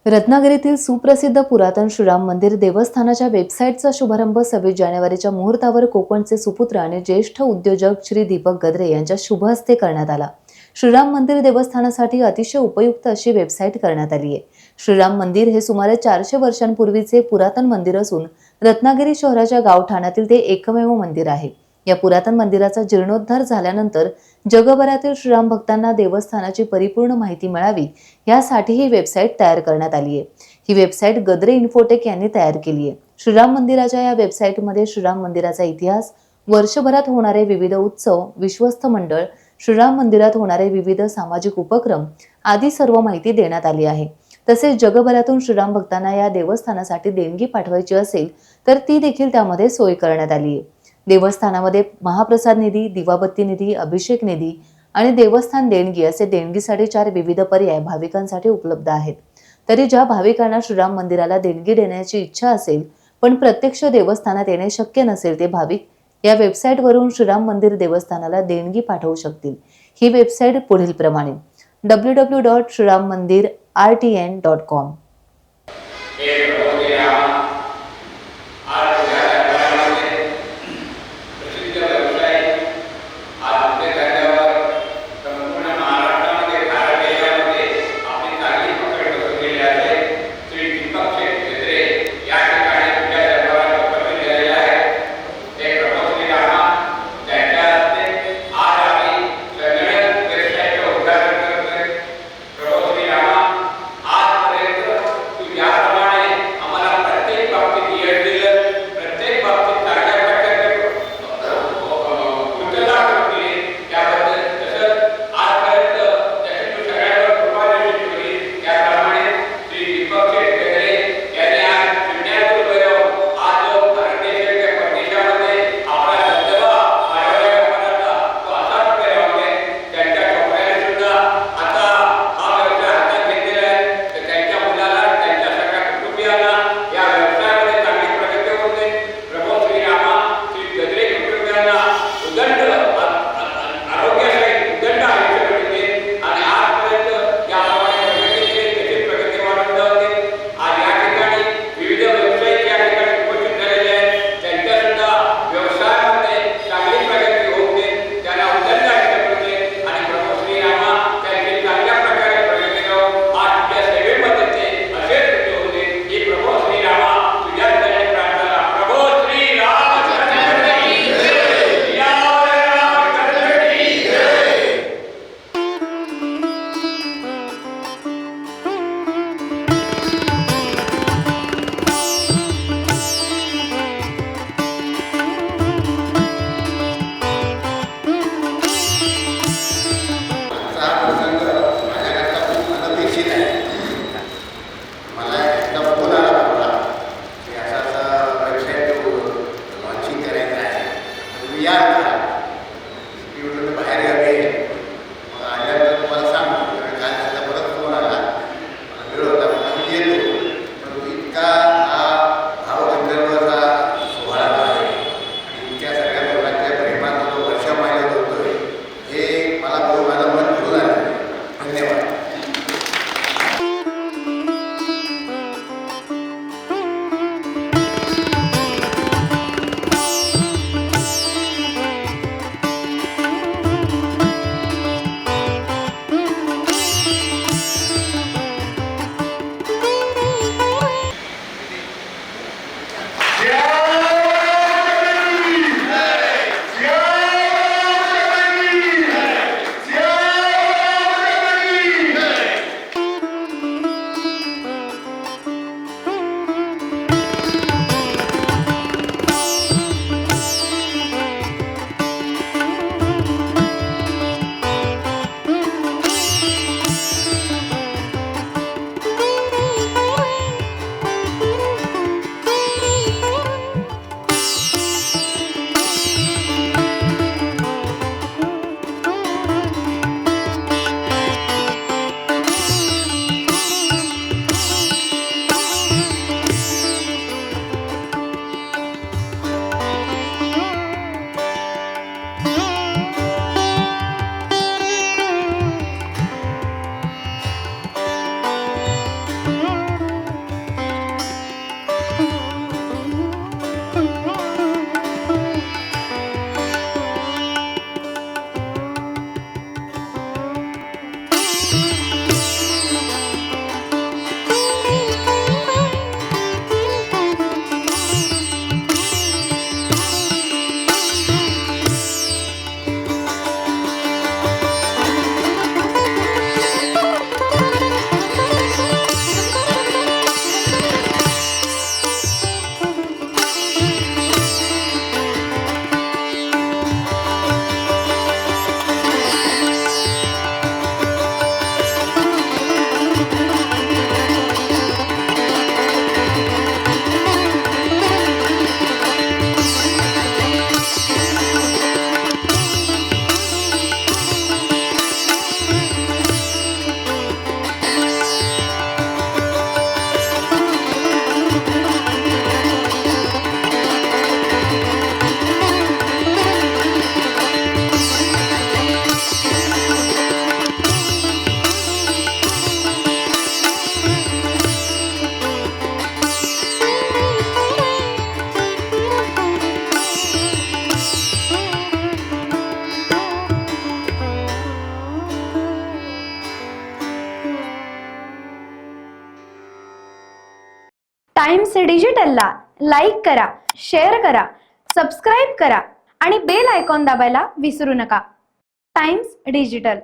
रत्नागिरीतील सुप्रसिद्ध पुरातन श्रीराम मंदिर देवस्थानाच्या वेबसाईटचा शुभारंभ 26 जानेवारीच्या मुहूर्तावर कोकणचे सुपुत्र आणि ज्येष्ठ उद्योजक श्री दीपक गद्रे यांच्या शुभ हस्ते करण्यात आला। श्रीराम मंदिर देवस्थानासाठी अतिशय उपयुक्त अशी वेबसाईट करण्यात आली आहे। श्रीराम मंदिर हे सुमारे 400 वर्षांपूर्वीचे पुरातन मंदिर असून रत्नागिरी शहराच्या गावठाणातील ते एकमेव मंदिर आहे। या पुरातन मंदिराचा जीर्णोद्धार झाल्यानंतर जगभरातील श्रीराम भक्तांना देवस्थानाची परिपूर्ण माहिती मिळावी यासाठी ही वेबसाईट तयार करण्यात आली आहे। ही वेबसाईट गद्रे इन्फोटेक यांनी तयार केली आहे। श्रीराम मंदिराच्या या वेबसाईटमध्ये श्रीराम मंदिराचा इतिहास, वर्षभरात होणारे विविध उत्सव, विश्वस्त मंडळ, श्रीराम मंदिरात होणारे विविध सामाजिक उपक्रम आदी सर्व माहिती देण्यात आली आहे। तसेच जगभरातून श्रीराम भक्तांना या देवस्थानासाठी देणगी पाठवायची असेल तर ती देखील त्यामध्ये सोय करण्यात आली आहे। देवस्थानामध्ये महाप्रसाद निधी, दिवाबत्ती निधी, अभिषेक निधी आणि देवस्थान देणगी असे देणगीसाठी 4 विविध पर्याय भाविकांसाठी उपलब्ध आहेत। तरी ज्या भाविकांना श्रीराम मंदिराला देणगी देण्याची इच्छा असेल पण प्रत्यक्ष देवस्थानात येणे शक्य नसेल ते भाविक या वेबसाईटवरून श्रीराम मंदिर देवस्थानाला देणगी पाठवू शकतील। ही वेबसाईट पुढील प्रमाणे www.shrirammandirrtn.com। टाइम्स डिजिटलला लाईक करा, शेअर करा, सबस्क्राईब करा आणि बेल आयकॉन दाबायला विसरू नका. Times digital.